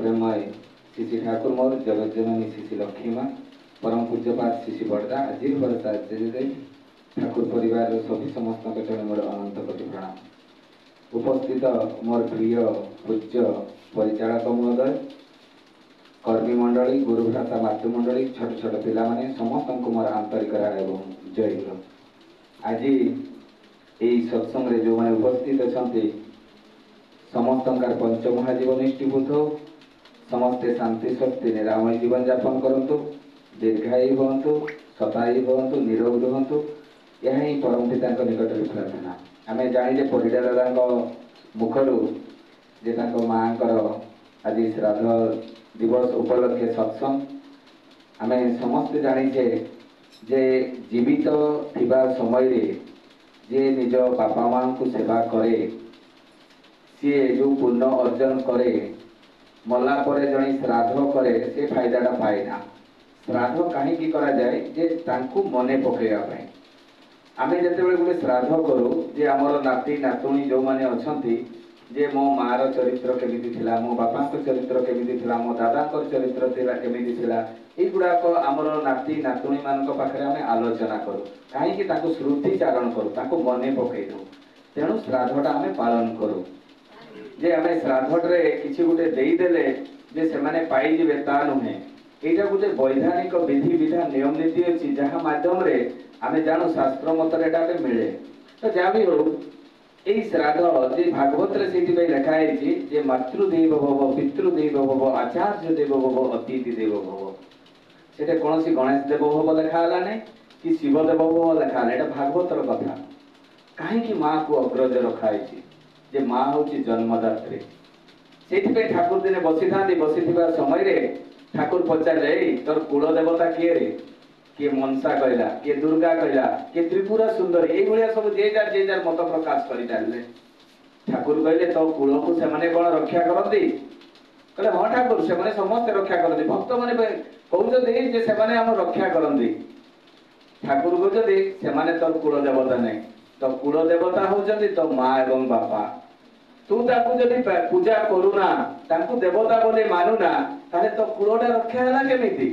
प्रेममय शिशि ठाकुर मोर जगज्जननी शिशि लक्ष्मी माँ परम पूज्यपाठ शिशि बड़दा आज भरसा ठाकुर परिवार सभी समस्त चरण मोर अनंत कोटि प्रणाम। उपस्थित मोर प्रिय पूज्य परिचालक महोदय कर्मी मंडली गुरुभ्राता मातृमंडली छोट छोट पिला माने समस्त को मोर आंतरिक एवं जय गुरु। आज यही सत्संग रे जो मैंने उपस्थित अच्छा समस्त पंचमहाजीवन निष्ठीभूत हो समस्ते शांति शक्ति निरामय जीवन यापन करंतु दीर्घायु हूँ शतायु हूँ निरोग रुहतु यह ही परम पिता निकट में प्रार्थना। आम जाने परिडा दादा मुखरू जे माँ आज श्राद्ध दिवस उपलक्षे सत्संग आम समस्ते जाचे जे जीवित थिबा समय रे जे निज बापा माँ को सेवा करे सी जो पुण्य अर्जन करे मला परे जड़े श्राद्ध करे से फायदाटा पाएना। श्राद्ध कहीं करा जाए जे तांकु मने पकेगा आम जिते गोटे श्राद्ध करूँ जे आमर नाती नातुणी जो मैंने अच्छा जे मो माँ चरित्र केमिति थिला मो बापा चरित्र केमिति थिला मो दादा चरित्र केमिति थिला युड़ाक आमर नाती नातुणी मान पाखे आम आलोचना करूँ कहीं श्रुति चारण करूँ मने पकई दू तेणु श्राद्धटा आम पालन करूँ जे आम श्राद्धे किसी गोटे देदेले जे से माने पाइबे ता नुहे यहाँ गोटे वैधानिक विधि विधान नियम नीति अच्छी जहाँ मध्यम आम जानू शास्त्र मत मिले तो जहाँ भी हो यही श्राद्ध जे भागवत लिखाई जे मातृदेव भव पितृदेव भव आचार्य देव भव अतिथि देव भव से कौन सी गणेश देव भव लिखाला ना कि शिवदेव भव लिखाला यहाँ भागवतर कथा कहीं माँ को अग्रज रखाई जे माँ हूँ जन्मदात्री से ठाकुर दिने बसी था बसी समय ठाकुर पचारे तोर कुल देवता किए रे किए मनसा कहला किए दुर्गा कहला किए त्रिपुरा सुंदर ये सब जे जार मत प्रकाश कर ठाकुर कहले तो कुल को से कौन रक्षा करती कहले हाँ ठाकुर से समस्त रक्षा करती भक्त मैंने कहते से आम रक्षा करती ठाकुर कहते से तोर कुल देवता नहीं तो कुल देवता होती तो माँ एवं बापा तू जदि पूजा करूना तांकु देवता बोले मानुना ताले तो कुलटा रक्षा है केमिति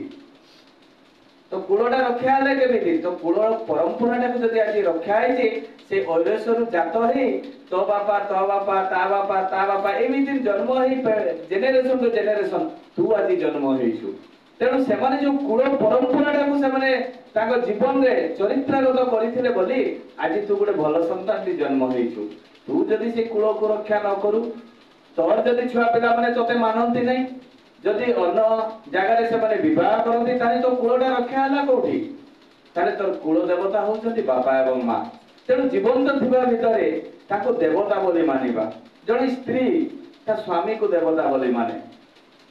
तो कुलटा रक्षा है केमिति तो कुल परंपराटा को जदि आज रक्षा है से ऐरसरु जात है तो बापा ता बापा एमिति जन्म है जेनेरेशन टू जेनेरेशन तू आज जन्म होइछु तेणु से जो कुल परंपराटा को से जीवन रे चरित्रगत करथिले बोली आज तू गोटे भल संतान जन्म होइछु तू जदि से कुल को रक्षा न करू तोर जदि छुआ पिला माने तोते मानती नहीं जदि अन्य जगार से बह करती तो कुलटा रक्षा है कौटी तोर कुल देवता होती बापा एवं माँ तेणु जीवंत थिबा भितरे ताको देवता बोली मानिबा जड़े स्त्री ता स्वामी को देवता बोली माने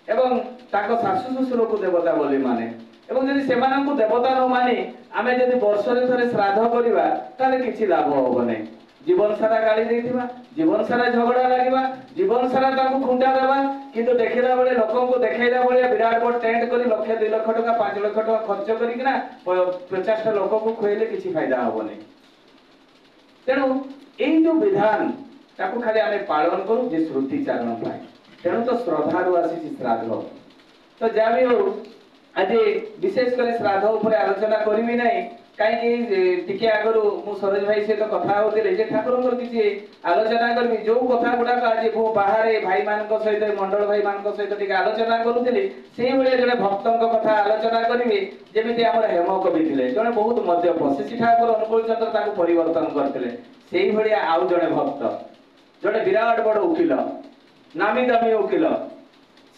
एवं ताको शाशु शशुर को देवता बोली माने एवं जदि सेमानंकु देवता न मानी आमे जदि वर्षरे थरे श्राद्ध करिबा ताले किछि लाभ होबो नै जीवन सारा गाड़ी देथिबा जीवन सारा झगड़ा लागिबा जीवन सारा ताकू खुंडा देबा किंतु देखिला बेले लोकन को देखाइला बेले विराट बड़ टेंट करी लाख 2 लाख टका 5 लाख टका खर्च करिकना 50 टा लोक को खुएले किछि फायदा होबो नै तेणु एई जो विधान ताकू खाली आमे पालन करू जे श्रुति चारण पाए तेणु तो श्रद्धारु आसी श्राद्ध तो जाबी हो आज विशेष कर श्राद्ध ऊपर आलोचना करबी नै कहीं आगु मु सरोज भाई सहित कथा होते ठाकुर किसी आलोचना करी जो कथा गुड़ाक आज मु बाहर भाई मान सहित मंडल भाई मान सहित आलोचना करुली से जड़े भक्त कथा आलोचना करी जमी आम हेम कवि थे जड़े बहुत मद्यप शिशि ठाकुर अनुकूल चंद्र परिवर्तन करते से आउ जड़े भक्त जड़े विराट बड़ वकिल नामी दामी वकिल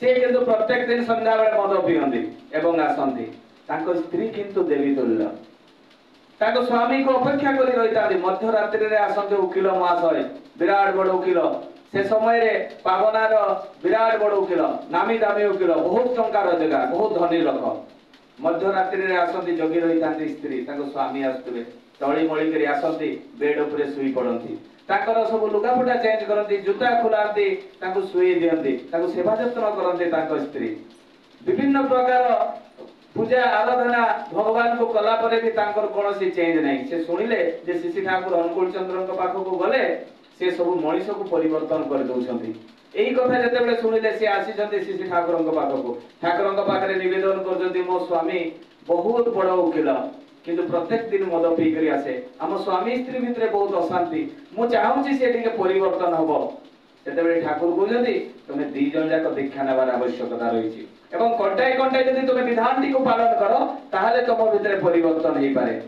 सी किंतु प्रत्येक दिन संध्या बेले मद पिंदी एवं आसती स्त्री किंतु देवी तुल्य स्वामी को अपेक्षा कर रही मध्यरात्रि रे आसते वकिल महाशय विराट बड़ वकिल से समय रे पावनार विराट बड़ वकिल नामी दामी वकिल बहुत टंका रोजगार बहुत धनी लोक मध्यरात्रि रे आसती जगी रही स्त्री स्वामी आसुवे तली मली कर आसती बेड उपरे शुई पड़ती सब लुगाफटा चेंज करती जूता खुलाती शुई दिखती सेवा जत्न करती स्त्री विभिन्न प्रकार पूजा आराधना भगवान को कला परे भी कौन चेंज नहीं से शुणिले शिशि ठाकुर अनुकूल चंद्र पाखक गले से सब मनीष को परिवर्तन कर दौरान एई कथा जते शुणिले सी आसी श्री ठाकुर ठाकुर पाखे नवेदन कर मो स्वामी बहुत बड़ वकिल किंतु प्रत्येक दिन मद पी कर आसे आम स्वामी स्त्री भितर बहुत अशांति मु चाहूँगी सी टिके परिवर्तन हम से ठाकुर कहते तुम्हें दी जन जाक दीक्षा नेबार आवश्यकता रही कंटाए कंटाए जब तुम विधान टी पालन कर ताहले तुम भितर परिवर्तन हो पारे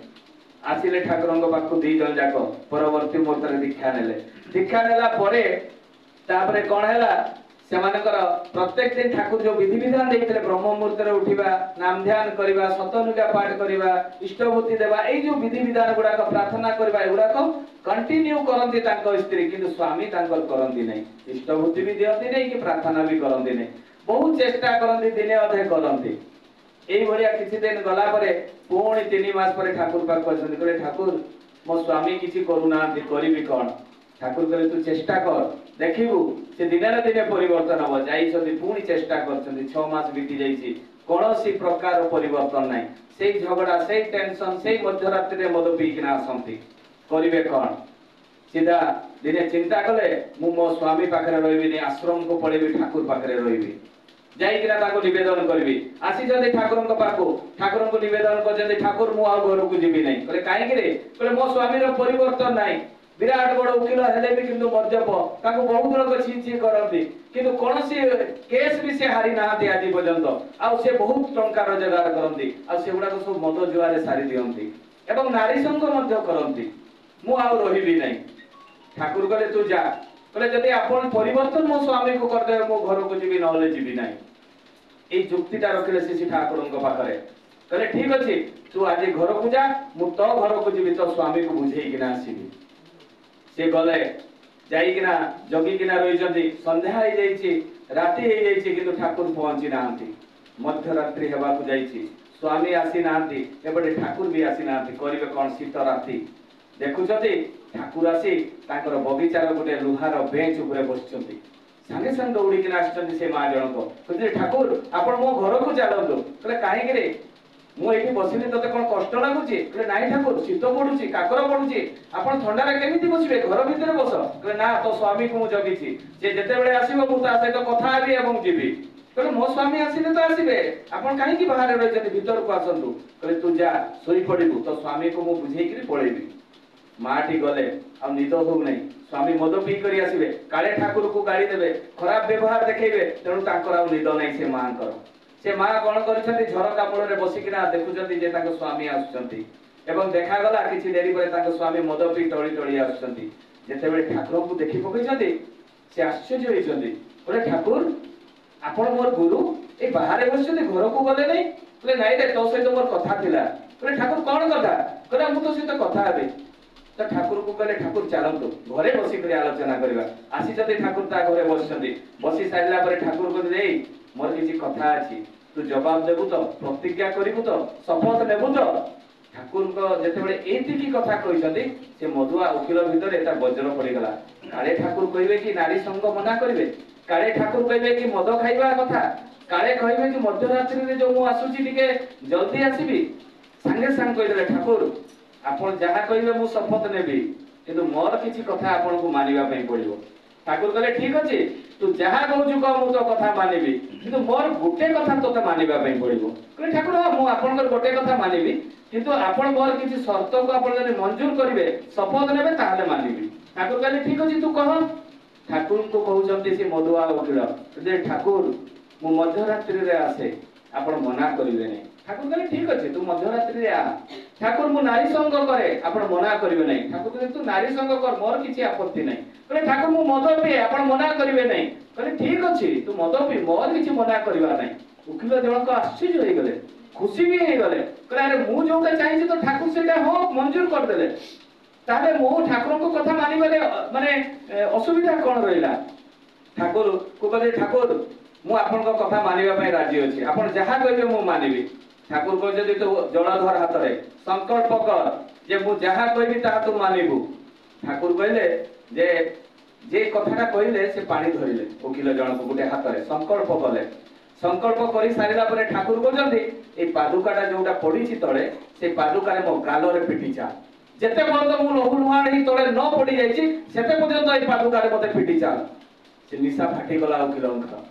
आसिले ठाकुर पाखु दी जन जाक परवर्ती मुहूर्त दीक्षा नेला तापरे कौन है सेमानकर प्रत्येक दिन ठाकुर जो विधि विधान देते ब्रह्म मुहूर्त उठा नाम ध्यान करवा शतनुका पाठ करवा इष्टभूति देवा ये जो विधि विधान गुड़ाक प्रार्थना करवा एगुड़ाक कंटिन्यू करती स्त्री किंतु स्वामी करती नहीं इष्टभूति भी दिखती नहीं कि प्रार्थना भी करती नहीं बहुत चेष्टा करती दिने अधे करती ये किसी दिन गला पुणी 3 मास पर ठाकुर पाक कहते ठाकुर मो स्वामी किसी करूना करी कौन ठाकुर कहले तू चेष्टा कर देखिबू से दिने ना दिने परिवर्तन हम जाइछथि पुणी चेष्टा करछथि 6 मास बीती जाइछि कोनोसी प्रकार परिवर्तन नाही सेई झगड़ा सेई टेंशन सेई मध्यरात्रि रे मद पी किना आसंती करिवे कोन सीधा दिने चिंता कले मु मो स्वामी पाखरे रहिबिनी आश्रम को पळेबी ठाकुर पाखरे रहिबी जाइकिना ताको निवेदन करबी आसी जदि ठाकुरन को पाखो ठाकुरन को निवेदन कर जदि ठाकुर मु आ घर को जिबी नाही कहले काहे कि रे कहले मो स्वामी रो परिवर्तन नाही विराट बड़ वकील हेले भी किंतु मद्यप ताको बहुत लोग छी करती किंतु कोनसी केस भी से हारी नाहाती आज पर्यंत आ से बहुत टंका रोजगार करती आ से गुडा सब मद जुआरे सारी दियंती एवं नारी संग मध्य करती मु आ रहिबी नहीं ठाकुर कहले तू जा कहले जदि आपण परिवर्तन मो स्वामी को कर दे मो घर को जीवी नहले जीवी नहीं ए जुक्तिटा रखले श्री ठाकुरन को पाखरे कहले ठीक अछि तू आज घर को जा मु तो घर को जीवी तो स्वामी को बुझेई किना आसीबी से गले जाइकिना जगिकिना रही संध्या हो जाइए राति हो जाइए किंतु ठाकुर पहुंची नांती मध्यरात्रि हेबाकु जाइए स्वामी आसी नांती एपटे ठाकुर भी आसी नांती करिवे कोन शीत राति देखुछथि ठाकुर आसी तांकर बगीचार गोटे लुहार बेंच ऊपर बसछथि संगे संगे दौड़िकिना आछथि से मां जनक कहले ठाकुर आपण मो घर को चलंतु कहले काहे रे मु एठी बसिले तते कोन कष्ट लागुची कहले नाही ठाकुर शीत पडुची काकर पडुची आपण ठंडा रे केमिति बसिबे घर भितर बस कहले ना तो स्वामी को मु जगिची जे जते बेले आसीबो मु ता सहित कथा हेबी एवं जीवी कहले मो स्वामी आसीले तो आसीबे आपण काहे कि बाहर रहि जते भीतर को आसंतु कहले तू जा सोई पडिबू तो स्वामी को मु बुझेई कि पळेबी माटी गले आ निद हो नहीं स्वामी मद पी करी आसीबे काले ठाकुर को गाड़ी देबे खराब व्यवहार देखेबे तेणु तांकर आ निद नै से मांकर से मां कोन करछथि झरका मूल रे बसिकिना देखुछथि जे ताको स्वामी आछथि एवं देखा गला किछि देरी परे ताको स्वामी मद पी टळी टळी आछथि जेते बेले ठाकुर को देखि पकैछथि से आश्चर्य होइछथि बोले ठाकुर आपण मोर गुरु ए बाहर बसिछथि घर को गले नै बोले नाही रे तो सहित मोर कथा थिला बोले ठाकुर कोन कथा कहला मु तो सहित कथा हेबे तो ठाकुर को कहले ठाकुर चलतु घरे बसी कर आलोचना करबा आसी जते ठाकुर ता घरे बसिछथि बसी साइला परे ठाकुर को दे मोर किछि कथा अछि तू जवाब देबु तो प्रतिज्ञा करिबु तो शपथ नेबु तो ठाकुर को जते बेले एति की कथा कहिसथि से मधुआ उकिल भितर एटा वज्र पड़ी गला काले ठाकुर कहिबे कि नारी संग मना करिवे काले ठाकुर कहिबे कि मद खाइबा कथा काले कहिबे कि मध्यरात्रि रे जो मु आसुची टिके जल्दी आसीबी संगे संग कहिदले ठाकुर आपण जहा कहिबे मु शपथ नेबी किंतु मोर किछि कथा आपण को मानिबा पई पड़िबो ठाकुर कहले ठीक अछि तू जहा कहू कह मु तो कथा मानिबी किंतु मोर गोटे कथा तोते मानिबा पई पड़िबो कहले ठाकुर मु आपनकर गोटे कथा मानिबी किंतु आपण मोर किछि शर्त को आपण जने मंजूर करिवे शपथ नेबे ताहले मानिबी ठाकुर कहले ठीक अछि तू कह ठाकुर को कहउचंती से मधुआ वकिल जे ठाकुर मु मध्यरात्रि रे आसे आपण मना करिवे नै ठाकुर कहले ठीक अछि तू मध्यरात्रि रे आ ठाकुर मु नारी संग करे आपण मना करिवे नै ठाकुर कहले तू नारी संग कर मोर किछि आपत्ति नै कहले ठाकुर मु मद पिए आपण मना करिवे नै कहले ठीक अछि तू मद पी मोर किछि मना करिवा नै उकिल जनक आश्चर्य होई गले खुशी भी होई गले कहले अरे मु जोटा चाहिए तो ठाकुर सेटा हो मंजूर कर देले ताले मु ठाकुर को कथा मानि बले माने असुविधा कोन रहिला ठाकुर को कहले ठाकुर मु आपन को कथा मानिबा पई राजी अछि आपण जहा कहबे मु मानिबी ठाकुर को जदि तो जलधर हाथ रे संकल्प कर जे मु जहा कहबी ता तू मानिबू ठाकुर कहले जे जे कथाटा कहले से पानी धरिले वकील जन को गुटे हाथ रे संकल्प कले संकल्प करी सारिला परे ठाकुर कहजंती ए पादुकाटा जोटा पड़ी छि तळे से पादुका रे मो गालो रे पिटिचा जेते पर्यंत मु लहु लुहाण ही तळे न पड़ी जाईछि सेते पर्यंत ए पादुका रे मते पिटिचा से निशा फाटिगला वकीलंकर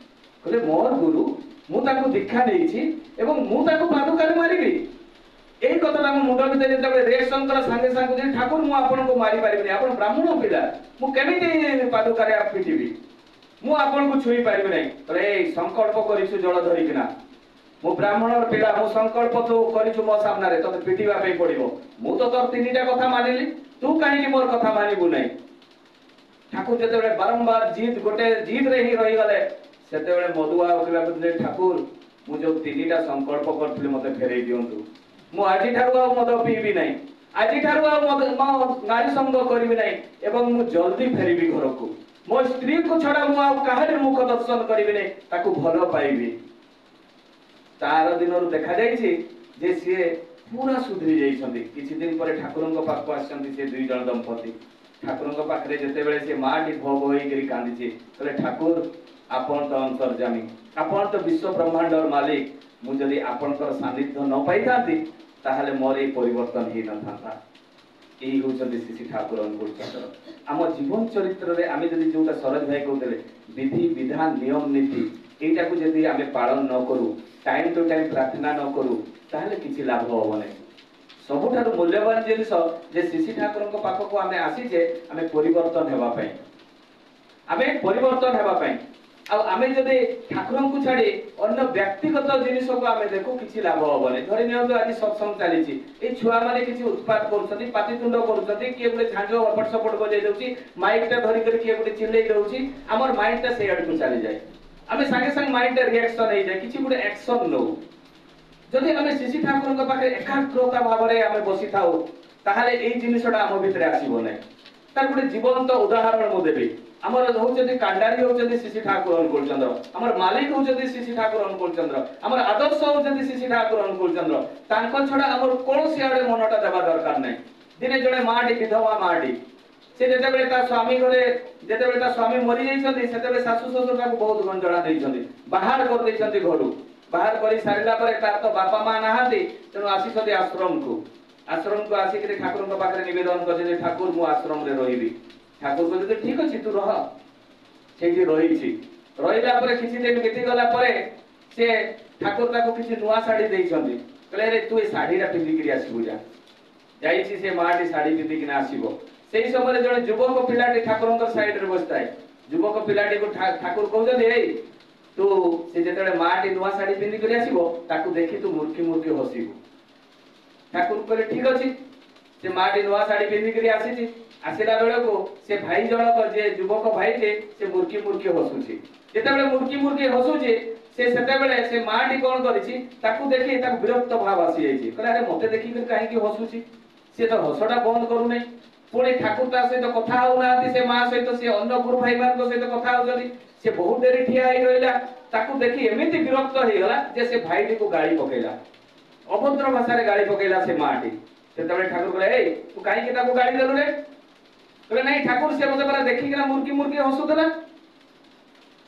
कहले मोर गुरु मु ताको दीक्षा देइछि एवं मु ताको पादुकारे मारिबी एई कथाटा मो मुंड भितर जेतेबेले रिएक्शन संगे संगे जे ठाकुर मु आपन को मारी पारिबिनी आपन ब्राह्मण पिला मु केमिति पादुकारे पिटिबी मु आपन को छुई पारिबी नै रे संकल्प करिछु जळ धरिकिना मु ब्राह्मणर पिला मु संकल्प तो करिछु मो सामना रे तते पिटिबा पे पड़िबो मु तो तोर तीनटा कथा मानिली तू काहे कि मोर कथा मानिबु नै ठाकुर जेतेबेले बारंबार गोटे जीत रे ही रही गले सेतेबेले मधुआ ओकला बदले ठाकुर मु जो तीनटा संकल्प करथिले मते फेरै दियंतु मु आजि ठारु आ मद पीबी नै आजि ठारु आ मद नारी संग करबी नै एवं मु जल्दी फेरिबी घर को मो स्त्री को छडा मु आ काहरे मुख दर्शन करबी नै ताकू भलो पाइबी तार दिनरु देखा जायछि जे सिए पूरा सुधरी जाइछन्ती किछि दिन परे ठाकुरंग पाखु आछन्ती से दुई जण दंपति ठाकुरंग पाखरे जेतेबेले से माटी भोग होई करी कांदिछि कहले ठाकुर आपण तो अंतर्जामी आपण तो विश्व ब्रह्मांडर मालिक मु जदि आपनकर सानिध्य न पाइतांती ताहले मोर ए परिवर्तन ही न थांता एई होचन्ती श्री ठाकुर अनुकूल आम जीवन चरित्र रे आमे जदि जोटा सरज भाई कहतले विधि विधान नियम नीति एटा को जदि आमे पालन न करू टाइम टू टाइम प्रार्थना न करू ताहले किछि लाभ होबो नै सबुठारु मूल्यवान जिनिस जे श्री ठाकुरଙ୍କ पाखको आमे आसीजे आमे परिवर्तन हेबा पई आमे परिवर्तन हेबा पई आ आमे जदि ठाकुरଙ୍କୁ छाडी अन्य व्यक्तिगत जिनिस को आमे देखो किछि लाभ होबो नै धरि नियंतु आज सत्संग चालीछि ए छुआ माने किछि उत्पाद करूछथि पाटितुंड करूछथि के गुले झांझो अपट सपोर्ट बजै दउछि माइक टा धरि कर के गुले चिल्लै दउछि हमर माइंड टा से अड को चली जाय आमे संगे संग माइंड टा रिएक्शन हे जाय किछि गुले एक्शन नो जदि आमे श्री ठाकुरଙ୍କ पाखे एकाग्रता भाबरे आमे बसी थाउ ताहाले एई जिनिसटा हम भितरे आसीबो नै तार गुले जीवंत उदाहरण मो देबी हमर होचନ୍ତି कांडारी होचନ୍ତି श्री ठाकुर अनुकूल चंद्र हमर मालिक होचନ୍ତି श्री ठाकुर अनुकूल चंद्र हमर आदर्श होचନ୍ତି श्री ठाकुर अनुकूल चंद्र तांको छडा हमर कोनोसी आडे मनटा देबा दरकार नै दिने जणे माडी विधवा माडी से जेतेबेले ता स्वामी घरे जेतेबेले ता स्वामी मरि जाइछन्ती सेतेबेले सासु ससुर ताको बहुत गंजणा दैछन्ती बाहर कर दैछन्ती घरु बाहर करी सारिला परे तार तो बापा मां नाहांती तेनु आसीछन्ती आश्रम को आसी ठाकुर पाखे निवेदन कर ठाकुर मु आश्रम रे रहिबी ठाकुर कहले ठीक अछि तू रह सेठी रहिछि रहिला परे किछि दिन केति गला परे से ठाकुर ताको किछि नुआ साड़ी दैछन्ती कहले रे तू ए साड़ी रा पिंदी करी आसीबु जा जाईछि से माटी साड़ी पिंदी किना आसीबो सेही समय जने युवक पिलाटी ठाकुरंकर साइड रे बसताय युवक पिलाटी को ठाकुर कहउछन्ती ए तू से जेतेबेले माटी नुआ साड़ी पिंदी करी आसीबो ताकू देखि तू मुर्खी मुर्खी हसीबो ठाकुर कहले ठीक अछि से माटी नुआ साड़ी पिंदी करी आसीछि आसिला बेले को से भाई जनक जे युवक भाई जे से मुर्खी मुर्खी हसुछि जेतेबेले मुर्खी मुर्खी हसुछि से सेतेबेले से माटी कोन करिछि ताकू देखि ताकू विरक्त भाव आसी जाइछि कहले अरे मते देखि कर काहे कि हसुछि से तो हसडा बंद करू नै पुणी ठाकुर ता सहित कथा हो नांती से मां सहित से अन्य गुरु भाई मान को सहित कथा हो जदी से बहुत देरी ठिया ही रहला ताकू देखि एमिति विरक्त हे गला जे से भाईटी को गाली पकेला अभद्र भाषा रे गाली पकेला से माटी सेतेबेले ठाकुर कहले ए तू काहे कि ताकू गाली देलु रे कहले नहीं ठाकुर से मते परा देखि कि मुर्की मुर्की हसुतला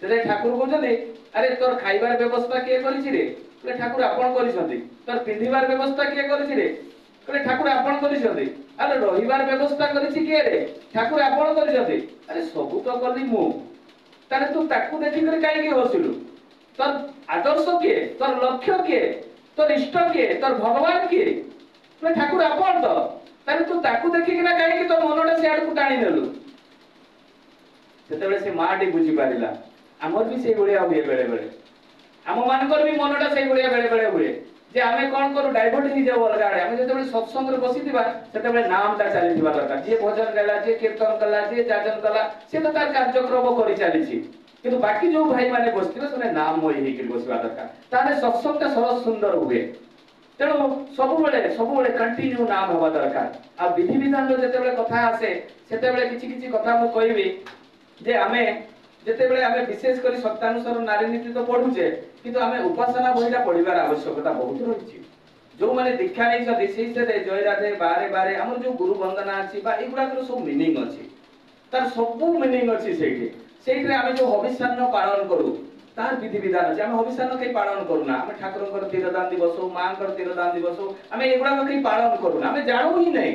तेरे ठाकुर कहले अरे तोर खाइबार व्यवस्था के करिछि रे कहले ठाकुर आपण करिसथि तोर पिंधिबार व्यवस्था के करिछि रे कहले ठाकुर आपण करिसथि अरे रहिबार व्यवस्था करिछि के रे ठाकुर आपण करिसथि अरे सबु तो करली मु तारे तू ताकू देखि कर काहे के हसिलु तोर आदर्श के तोर लक्ष्य के तोर इष्ट के तोर भगवान के कहले ठाकुर आपण तो तारे तू ताकू देखि कि ना काहे कि तो मनटा से आडू टाणी नेलु सेतेबेले से माटी बुझी पारिला हमर भी सेई बढिया हुए बेले बेले हम मानकर भी मनटा सेई बढिया बेले बेले हुए जे आमे कोन करू डाइवर्ट ही जाव अलगा आडे आमे जेतेबेले सत्संग रे बसितिबा सेतेबेले नामटा चाली दिबा दरकार जे भजन गाला जे कीर्तन कला जे जाजन कला से तो तार कार्यक्रम करि चालिछि किंतु बाकी जो भाई माने बसितिबे सने नाम मोहि हे कि बसिबा दरकार ताने सत्संगटा सरस सुंदर हुए तेणु सबुबेले कंटिन्यू नाम हवा दरकार आ विधि विधान जेतेबेले कथा आसे सेतेबेले किछि किछि कथा मु कहिबी जे आमे जेतेबेले आमे विशेष करी सत्यानुसार नारी नीति तो पढुचे किंतु आमे उपासना बहिला पढिबार आवश्यकता बहुत रहिछि जो माने दीक्षा नै सदि सेही से जय राधे बारे बारे हमर जो गुरु वंदना अछि बा एगुडा कर सब मीनिंग अछि तार सब मीनिंग अछि सेठी आमे जो हविष्यान्न पालन करू तार विधि विधान अछि आमे हविष्यान्न कई पालन करूना आमे ठाकुरंकर तीरदान दिवस मांकर तीरदान दिवस आमे एगुडा कई पालन करूना आमे जाणु ही नै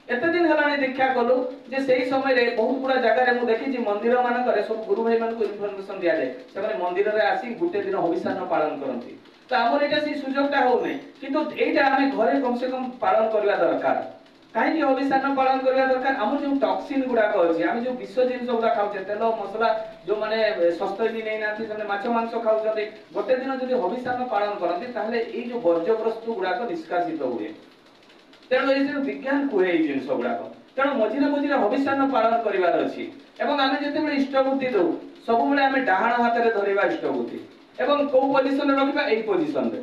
एते दिन हलानी दीक्षा कलु जे सेही समय रे बहुत गुडा जगह रे मु देखि जे मंदिर मानक रे सब गुरु भाई मान को इन्फॉर्मेशन दिया जाय से माने मंदिर रे आसी गुटे दिन हविषान्न पालन करंती तो हमर एटा से सुजोगटा हो नै किंतु एटा हमें घरे कम से कम पालन करबा दरकार काहे हविषान्न पालन करबा दरकार हमर जो टॉक्सिन गुडा कहछि हम जो विश्व जिंस गुडा खाउछे तेल मसला जो माने सस्तैनी नै नाथि जने माछ मांस खाउछते गोटे दिन जदि हविषान्न पालन करंती ताहले ए जो वर्ज्य वस्तु गुडा को निष्कासित हुए तेणु ए जो विज्ञान कुहे ए जिंस गुडा तेणु मझिरे मझिरे हविषान्न पालन करिवार अछि एवं आमे जते बेले इष्टबुद्धि दउ सब बेले आमे डाहाण हाथ रे धरिबा इष्टबुद्धि एवं को पोजीशन रे रखिबा एई पोजीशन रे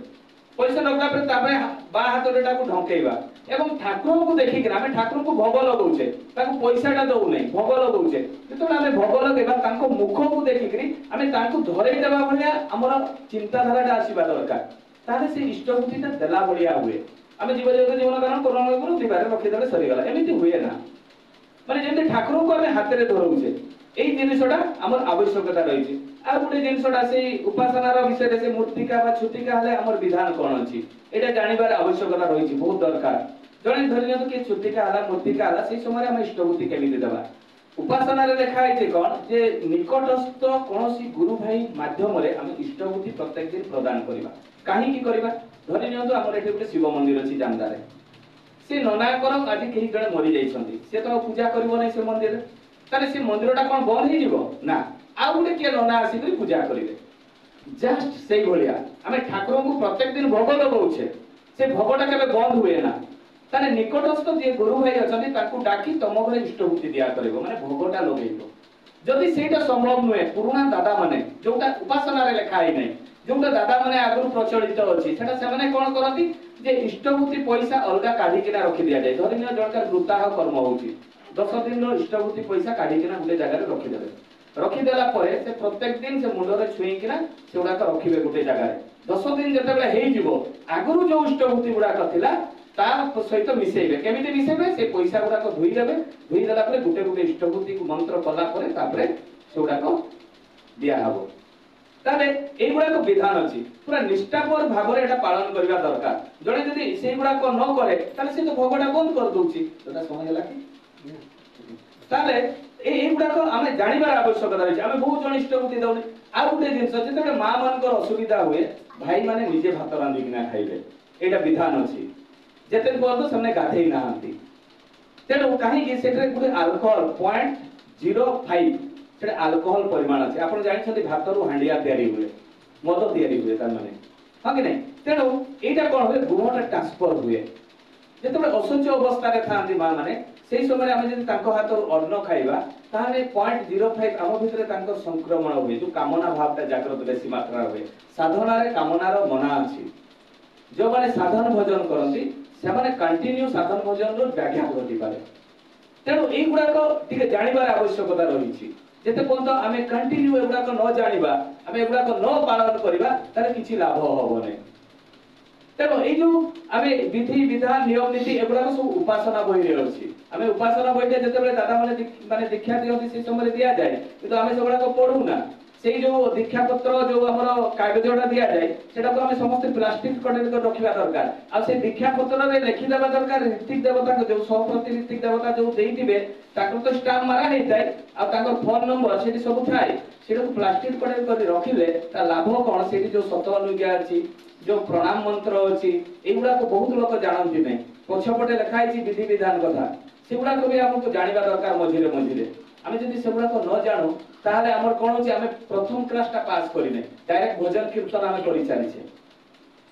पोजीशन रखला पर तापरे बा हाथ रेटा को ढंकेइबा एवं ठाकुर को देखि के आमे ठाकुर को भोग लगौछे ताको पैसाटा दउ नै भोग लगौछे जतो आमे भोग लगेबा ताको मुख को देखि करी आमे ताको धरै देबा भलिया हमर चिंता धाराटा आसीबा दरकार ताले से इष्टबुद्धिटा देला भलिया हुए आमे जीवन कारण कोरोना गुरु दिबारे रखि देले सरी गला एमिति हुए ना माने जेते ठाकुर को आमे हाथ रे धरौछे एई जिनिसटा हमर आवश्यकता रहिছে आ गुटे जिनिसटा से उपासनार विषय रे से मूर्तिका बा छुतिका हले हमर विधान कोन अछि एटा जानिबार आवश्यकता रहिছে बहुत दरकार जणे धरियो कि छुतिका हला मूर्तिका हला से समय हम इष्टबुद्धि केमिति देबा उपासना रे देखा है कोन जे निकटस्थ कोनोसी गुरु भाई माध्यम रे हम इष्टबुद्धि प्रत्येक दिन प्रदान करिबा काहे की करिबा धरियो तो हमर एठी गुटे शिव मंदिर अछि जानदारे से ननाकर आज केही जणे मरि जाइछन्ती से तो पूजा करिवो नै से मंदिर ताले से मंदिरटा कोन बंद हे जिवो ना आ गुटे के नना आसी करी पूजा करिवे जस्ट सेही भलिया हमें ठाकुर को प्रत्येक दिन भोग लगौछे से भोगटा केबे बंद हुए ना ताने निकटस्थ जे गुरु भाई अछन्ती ताकू डाकी तम घरे इष्टबुद्धि दिया करबो माने भोगटा लगेइबो जदि सेटा संभव नुए पुराना दादा माने जोटा उपासना रे लेखा है नै जोटा दादा माने आगु प्रचलित अछि सेटा से माने कोन करंती जे इष्टबुद्धि पैसा अलगा काढी केना रखि दिया जाय धरि न जणका वृताह कर्म होउची 10 दिन रो इष्टबुद्धि पैसा काढी केना गुटे जगह रे रखि देबे रखि देला परे से प्रत्येक दिन से मुंड रे छुई किना सेउडा का रखिबे गुटे जगह रे 10 दिन जते बेले हेइ जिवो आगु जो इष्टबुद्धि गुडा कथिला ता सहित मिसेइबे केमिति मिसेइबे से पैसा गुडा को धुई देला परे गुटे गुटे इष्टबुद्धि को मंत्र कला परे तापरे सेउडा को दिया हबो ताले एई गुडा को विधान अछि पूरा निष्ठापर भाबरे एटा पालन करबा दरकार जणे जदि सेई गुडा को न करे ताले से तो भोगडा बंद कर दोउची एटा समय होला कि ताले एई गुडा को आमे जानिबार आवश्यकता रहै आमे बहुत जण इष्टबुद्धि दउनी आ गुटे जिंस जते मां मानकर असुविधा हुए भाई माने निजे भात रांधी किना खाइबे एटा विधान अछि जते पर्यंत हमने गाधेई नाहंती तेणु काहे कि सेटरे गुटे अल्कोहल 0.05 सेटा अल्कोहल परिमाण अछि आपण जानि भात रु हांडिया तयारी हुए मद तयारी हुए तार माने हां कि नै तेणु एटा कोन हुए गुणटा ट्रांसफर हुए जते असंच अवस्था रे थांती मां माने सेही समय हम जदि तांको हाथ अन्न खाइबा ताने 0.05 हम भितरे तांको संक्रमण हुए जो कामना भावटा जागृत बेसी मात्रा हुए साधना रे कामनार मना अछि जो माने साधन भजन करंती से माने कंटिन्यू साधन भजन रो व्याघात होती पारे तेणु एई गुडा को ठीक जानिबार आवश्यकता रहिछि जेते पर्यंत आमे कंटिन्यू एगुडा को न जानिबा आमे एगुडा को न पालन करिबा तारे किछि लाभ होबो नै तेणु एई जो आमे विधि विधान नियम नीति एगुडा को सब उपासना बहि रे अछि आमे उपासना बहि जेते बेले दादा माने दीक्षा दियंती से समय दिया जाय किंतु आमे सबडा को पढू ना सेई जो दीक्षा पत्र जो हमर कागजटा दिया जाय सेटा को हमें समस्त प्लास्टिक कटेल को रखिबा दरकार आ से दीक्षा पत्र रे लिखि देबा दरकार ऋतिक देवता को जो सहप्रति ऋतिक देवता जो देइतिबे ताको तो स्टाम्प मारा हेइ जाय आ ताको फोन नंबर सेठी सब थाय सेटा को प्लास्टिक कटेल कर रखिले ता लाभ कोन सेठी जो सत अनुज्ञा अछि जो प्रणाम मंत्र अछि एगुडा को बहुत लोक जानନ୍ତି नै पछपटे लिखा अछि विधि विधान कथा सेगुडा को भी हमको जानिबा दरकार मझिरे मझिरे आमे जदि सेगुडा को न जानु ताहले हमर कोन अछि आमे प्रथम क्लास ता पास करि नै डायरेक्ट भजन कीर्तन आमे करि चाली छै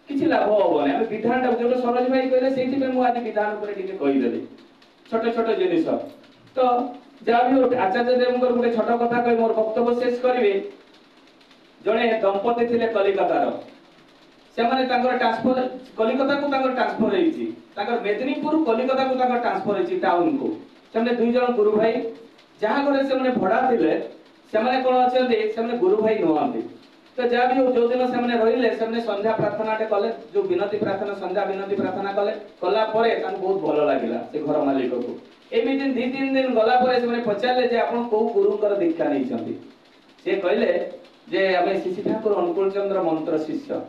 किछि लाभ होबो नै आमे विधान ता जो सरोज भाई कहले सेठी पे मु आज विधान ऊपर टिके कहि देली छोटे छोटे जिनिस तो जाबी आचार्य देवकर गुटे छोट कथा कहि मोर वक्तव्य शेष करिवे जणे दंपति थिले कलिकतार से माने तांकर ट्रांसफर कलिकता को तांकर ट्रांसफर हेछि तांकर मेदिनीपुर कलिकता को तांकर ट्रांसफर हेछि टाउन को सेमने दुई जण गुरु भाई जहां घरे से माने भड़ा थिले से माने कोन अछन्ते से माने गुरु भाई नहंती तो जाबी जो दिन से माने रहिले से माने संध्या प्रार्थना टे कले जो विनती प्रार्थना संध्या विनती प्रार्थना कले कला परे तान बहुत भलो लागिला से घर मालिक को एमि दिन 2-3 दिन गला परे से माने पचारले जे आपण को गुरु कर दीक्षा नै छथि से कहले जे हमें शिशि ठाकुर अनुकूल चंद्र मंत्र शिष्य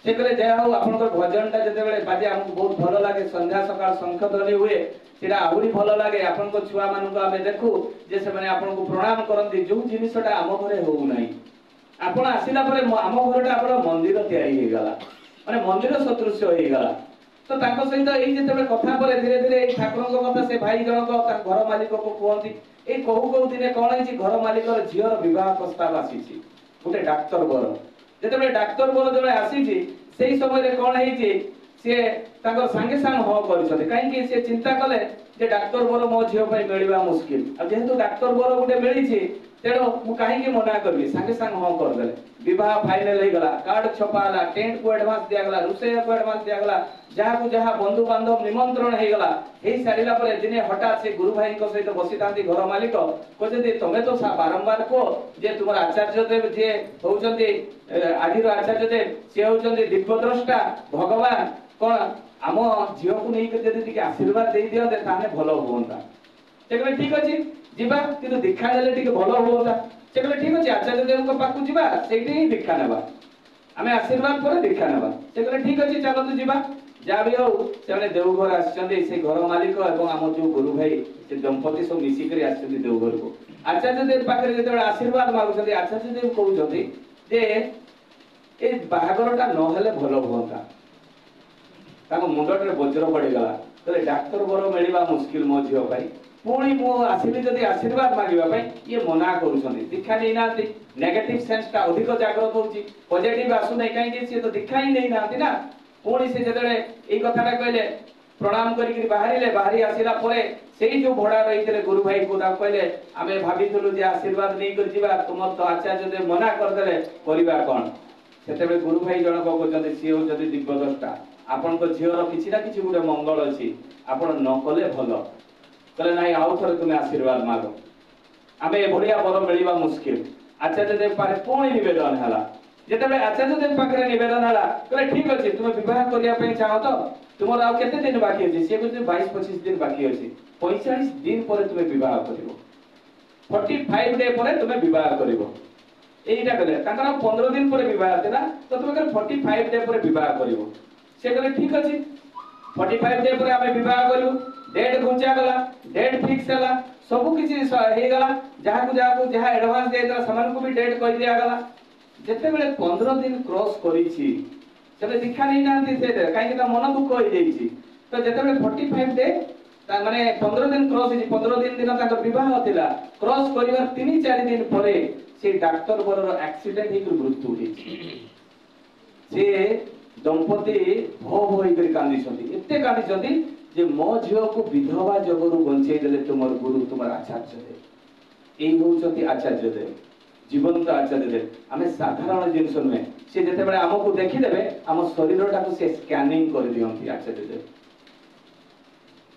से कहले जय हो आपनकर भजनटा जते बेले बाजे हमको बहुत भलो लागे संध्या सकाळ शंख ध्वनि हुए सेटा आहुरी भलो लागे आपनको छुआ मानको आमे देखु जे से माने आपनको प्रणाम करंती जो जिनिसटा आम घरे हो नाही आपण आसिला परे आम घरटा आपण मंदिर तयारी हे गला माने मंदिर सदृश्य हे गला तो ताको सहित एई जते बेले कथा परे धीरे धीरे एई ठाकुरଙ୍କ कथा से भाई जनक ता घर मालिक को कहंती एई कहू दिने कोन हिची घर मालिकर झियर विवाह प्रस्ताव आसीची गोटे डाक्टर बर जते बेले डाक्टर बर जबे आसीची सेई समय रे कोन हिची से ताकर संगे संग हो करिसते काहे कि से चिंता कले जे डाक्टर बर मो झियो पई मिलिबा मुश्किल अब जेहेतु डाक्टर बर गोटे मिलिची तेणु मु कहीं मना करबी संगे संग हाँ करदेले विवाह फाइनल हो गला कार्ड छपाला टेंट को एडवांस दिया गला रुसैया को एडवांस दिया गला जहाँ को जहाँ बंधु बांधव निमंत्रण हो गला हेई सारिला परे दिने हठात से गुरु भाई को सहित बसी तांती घर मालिक कहते तमे तो बारंबार को जे तुमर आचार्य देव जे होउचंती आजिर आचार्य देव से होउचंती दिव्यद्रष्टा भगवान कोन आम झियो को नहीं जदि टिके आशीर्वाद दे दियो ताने भलो होंता से कहले ठीक अछि जीवा किंतु दीक्षा देले टिके भलो होंता से कहले ठीक अछि आचार्य देव को पाकु जीवा सेठी ही दीक्षा नेबा आमे आशीर्वाद पर दीक्षा नेबा से कहले ठीक अछि चलो तू जीवा जा भी हो से माने देवघर आछचंदी से घर मालिक एवं आम जो गुरु भाई से दंपति सब मिसी करी आछचंदी देवघर को आचार्य देव पाखरे जेते आशीर्वाद मागुचंदी आचार्य देव कहउचंदी जे ए बाहागरटा न हेले भलो होंता ताको मुंडटे वज्र पड़ी गला तले डाक्टर बर मिलिबा मुश्किल मो झियो भाई पुणी मो आसिबी जदी आशीर्वाद मागिबा पई ये मना करूछंदी दीक्षा नै नांती नेगेटिव सेंस ता अधिक जागृत होउची पॉजिटिव आसु नै काहे कि से तो दीक्षा ही नै नांती ना पुणी से जदले एई कथाटा कहले प्रणाम करी करी बाहरी आसिला परे सेई जो भोडा रहितले गुरु भाई को ता कहले आमे भाबिथलु जे आशीर्वाद नै कर जिबा तुमर तो आचार्य दे मना कर देले परिबा कोन सेतेबे गुरु भाई जण को कहते सी हो जदी दिव्यद्रष्टा आपन को झियर किछि ना किछि गुटे मंगल अछि आपन न कले भलो कले नाही आउ थरे तुमे आशीर्वाद मागो आमे बढ़िया बर मिलिबा मुश्किल आचार्य देव पारे पुणी निवेदन हला जेतेबे आचार्य देव पाखरे निवेदन हला कले ठीक अछि तुमे विवाह करिया पे चाहो तो तुमर आउ केते दिन बाकी अछि से कहै 22-25 दिन बाकी अछि 45 दिन परे तुमे विवाह करिवो 45 डे परे तुमे विवाह करिवो एइटा कले ताकर 15 दिन परे विवाह थिला तो तुमे कले 45 डे परे विवाह करिवो से कहले ठीक अछि 45 डे पर आमे विवाह करू डेट घुंचा गला डेट फिक्स हला सब किछि हे गला जहा को जहा एडवांस दे दला समान को भी डेट कहि दिया गला जते बेले 15 दिन क्रॉस करी छी सेबे दीक्षा नै नांती से काहे कि ता मन दुख होई जाई छी तो जते बेले 45 डे ता माने 15 दिन क्रॉस छी 15 दिन ताकर विवाह थिला क्रॉस करिवार 3-4 दिन परे से डॉक्टर बरर एक्सीडेंट हे मृत्यु हे से दंपति भो होई कर कांदी छथि एते कांदी छथि जे मो झियो को विधवा जगरु बंचै देले तुमर गुरु तुमर आचार्य देव एई होउछथि आचार्य देव जीवंत आचार्य देव आमे साधारण जिंस नुहे से जते बेले हमकु देखि देबे हम शरीरटा को से स्कैनिंग कर दियंती आचार्य देव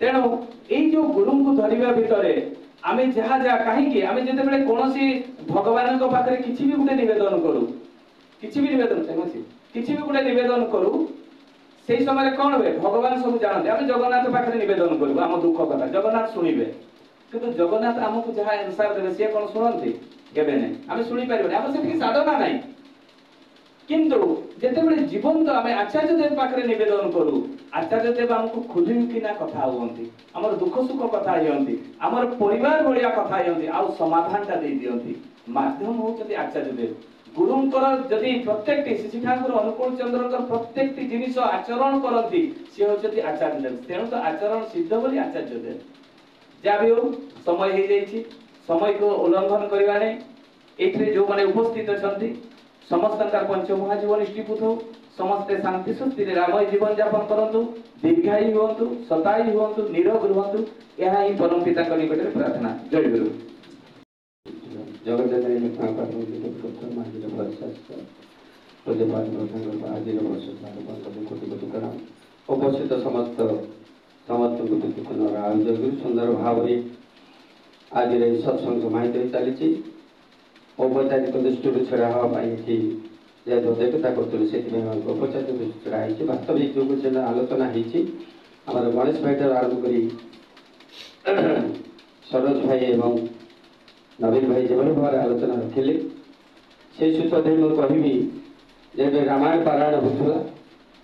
तेणु एई जो गुरु को धरिबा भितरे आमे जहा जहा काहे कि आमे जते बेले कोनोसी भगवान को पाखरे किछि भी गुटे निवेदन करू किछि भी निवेदन चाहछि किछि भी गुटे निवेदन करू सेई समय कोन होय भगवान सब जानते हम जगन्नाथ पाखरे निवेदन करू हम दुख कथा जगन्नाथ सुनिबे किंतु जगन्नाथ हमकु जहा आंसर देबे से कोन सुनंती केबे नै हम सुनि परिबे हम सेठी साधना नै किंतु जेते बेले जीवन तो हम आचार्य देव पाखरे निवेदन करू आचार्य देव हमकु खुली किना कथा होंती हमर दुख सुख कथा होंती हमर परिवार भलिया कथा होंती आ समाधानटा दे दियंती माध्यम होचती आचार्य देव गुरुंकर जदि प्रत्येक श्री ठाकुर अनुकूल चंद्रकर प्रत्येक जिनिस आचरण करती सी होचती आचार्य देव तेणु तो आचरण सिद्ध बोली आचार्य देव जा भी हो समय हे जाईछि समय को उल्लंघन करबा नै एथरे जो माने उपस्थित अछंती समस्तंकर पंचमहाजीवन निष्ठीभूत हो समस्ते शांति सुस्थिर रामय जीवन यापन करंतु दीर्घायु होंतु सतायु होंतु निरोग रहंतु यह ही परम पिता के निकट प्रार्थना जय गुरु जगत जननी नित्य पार्वती पुत्र माहिर वर्षास्त्र पूज्यपाद प्रसंग आदिर वर्षास्त्र पंचम कोटि कोटि प्रणाम उपस्थित समस्त को दुखन आयोजक गुरु सुंदर भाव आज सत्संग माहिती चली औपचारिक दृष्टि छड़ा हाँपाई जेहेतु अध्यक्षता करूँ से औपचारिक दृष्टि छड़ा है वास्तविक जो कुछ आलोचना होमर गणेश भाई ठार आरंभ कर सरोज भाई एवं नवीन भाई जो भाव आलोचना रखिले से सुसदे मुझे कहबी जब रामायण पारायण होता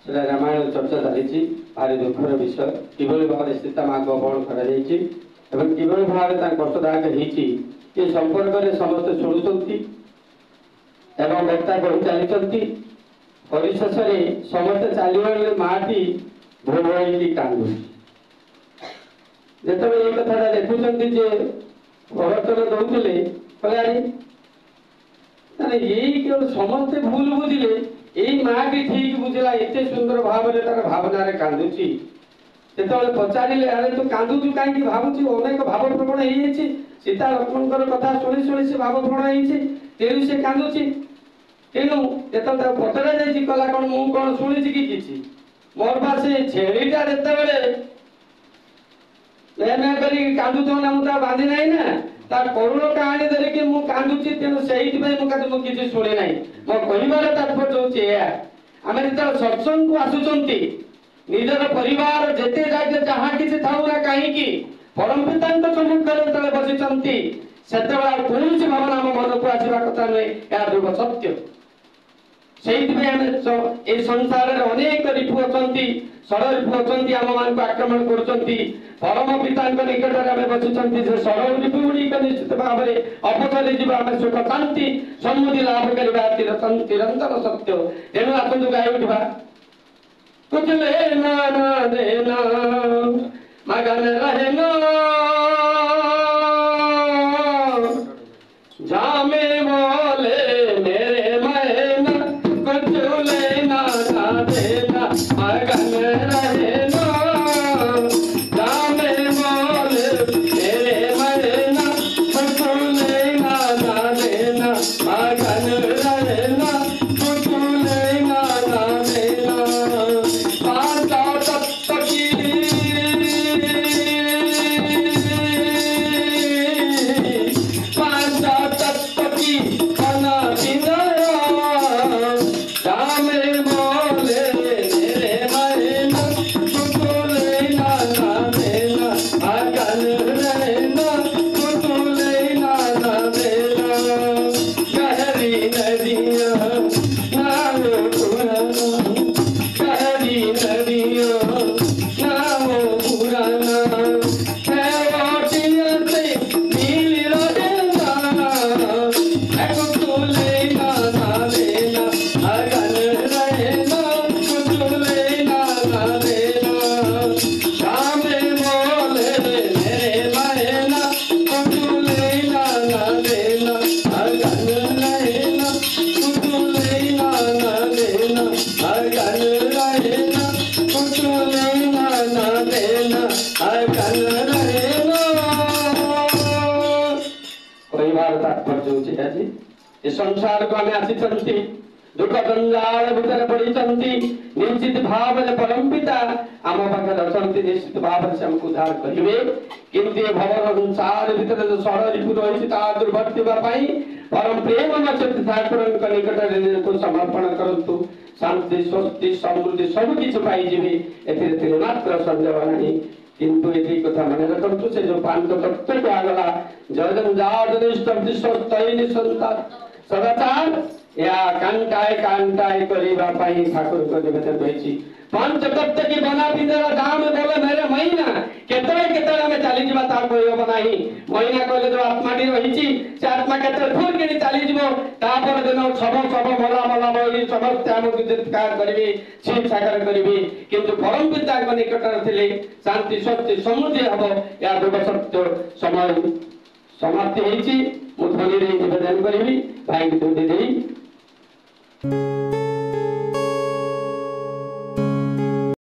সেটা রামায়ণ চর্চা চালিছি ভারি দুঃখর বিষয় কিভাবে ভাবে সীতা মাকে অপহରଣ କରାଯାଇଛି এবং কিভাবে ভাবে ତାଙ୍କ କଷ୍ଟଦାୟକ ହେଇଛି ଏ ସମ୍ପର୍କରେ ସମସ୍ତେ ଶୁଣୁଛନ୍ତି ଏବଂ ବକ୍ତା କହି ଚାଲିଛନ୍ତି। ପରିଶେଷରେ ସମସ୍ତେ ଚାଲିଗଲେ ମାଟି ଭୋ ହେଇକି କାନ୍ଦୁଛି। ଯେତେବେଳେ ଏଇ କଥାଟା ଦେଖୁଛନ୍ତି ଯେ ପ୍ରବର୍ତ୍ତନ ଦଉଥିଲେ କହିଲେ ତାହେଲେ ଏଇ କେବଳ ସମସ୍ତେ ଭୁଲ ବୁଝିଲେ ଏଇ ମାଟି ଠିକ ବୁଝିଲା ଏତେ ସୁନ୍ଦର ଭାବରେ ତାର ଭାବନାରେ କାନ୍ଦୁଛି। ଯେତେବେଳେ ପଚାରିଲେ ଆରେ ତୁ କାନ୍ଦୁଛୁ କାହିଁକି ଭାବୁଛୁ ଅନେକ ଭାବପ୍ରବଣ ହେଇଯାଇଛି ସୀତା ଲକ୍ଷ୍ମଣଙ୍କର କଥା ଶୁଣି ଶୁଣି ସେ ଭାବପ୍ରବଣ ହେଇଛି ତେଣୁ ସେ କାନ୍ଦୁଛି। ତେଣୁ ଯେତେବେଳେ ତାକୁ ପଚରା ଯାଇଛି କହିଲା କଣ ମୁଁ କଣ ଶୁଣିଛି କି କିଛି ମୋର ବା ସେ ଛେଳିଟା ଯେତେବେଳେ କରିକି କାନ୍ଦୁଥିବ ନା ମୁଁ ତା ବାନ୍ଧି ନାହିଁ ନା ତା କରୁଣ କାହାଣୀ ଧରିକି ମୁଁ କାନ୍ଦୁଛି ତେଣୁ ସେଇଥିପାଇଁ ମୁଁ କିଛି ଶୁଣି ନାହିଁ। ମୋ କହିବାର ତାତ୍ପର୍ଯ୍ୟ ହଉଛି ଏହା ଆମେ ଯେତେବେଳେ ସତ୍ସଙ୍ଗକୁ ଆସୁଛନ୍ତି ନିଜର ପରିବାର ଯେତେ ଯାକେ ଯାହା କିଛି ଥାଉ ନା କାହିଁକି ପରମ ପିତାଙ୍କ ସମ୍ମୁଖରେ ଯେତେବେଳେ ବସିଛନ୍ତି ସେତେବେଳେ ଆଉ କୌଣସି ଭାବନା ଆମ ମନକୁ ଆସିବା କଥା ନୁହେଁ। ଏହା ଧ୍ରୁବ ସତ୍ୟ। ସେଇଥିପାଇଁ ଆମେ ଏ ସଂସାରରେ ଅନେକ ରିପୁ ଅଛନ୍ତି ଷଡ଼ ରିପୁ ଅଛନ୍ତି ଆମ ମାନଙ୍କୁ ଆକ୍ରମଣ କରୁଛନ୍ତି। ପରମ ପିତାଙ୍କ ନିକଟରେ ଆମେ ବସିଛନ୍ତି ସେ ଷଡ଼ ରିପୁ ଗୁଡ଼ିକ ନିଶ୍ଚିତ ଭାବରେ ଅପସରି ଯିବ ଆମେ ସୁଖ ଶାନ୍ତି ସମୃଦ୍ଧି ଲାଭ କରିବା ଚିରନ୍ତନ ସତ୍ୟ। ତେଣୁ ଆସନ୍ତୁ ଗାଇ ଉଠିବା कुछ लेना ना देना मगन रहना जामे बोले मेरे मैना कुछ लेना ना देना मगन रहना जामे बोले मेरे मैना कुछ लेना ना देना मगन रहना कुछ लेना ना देना। संसार को आमे आसी दुख जंजाल भितर पड़ी निश्चित भाव में परम पिता आम पाखे अच्छा निश्चित भाव से हमको उद्धार करेंगे। किंतु भवन संसार भितर जो षड़ ऋतु रही दुर्भर्ती परम प्रेम ठाकुर निकट को समर्पण करतु शांति स्वस्ति समृद्धि सब किसी पाइबे ए मात्र संदेह नहीं। किंतु ये कथा मन रखु से जो पांच तत्व दिगला जय जंजाल सदाचार या कांटाए करने ठाकुर को निवेदन रही पंच तत्व की बना पिंजरा दाम बोले मेरे महीना केतरे केतरे आमे चली जिबा ता कोई हो नाही महीना कहले जो आत्माटी रहिछि से आत्मा केतरे दूर केनी चली जिवो तापर दिन सब मला मला बोली समस्त हमकु चित्कार करबी छीन सागर करबी। किंतु परम पिता को निकट थिले शांति सत्य समृद्धि हबो या दुख सत्य समय समाप्ति ହେଇछि। मु ध्वनि रे निवेदन करबी भाई को दे देई।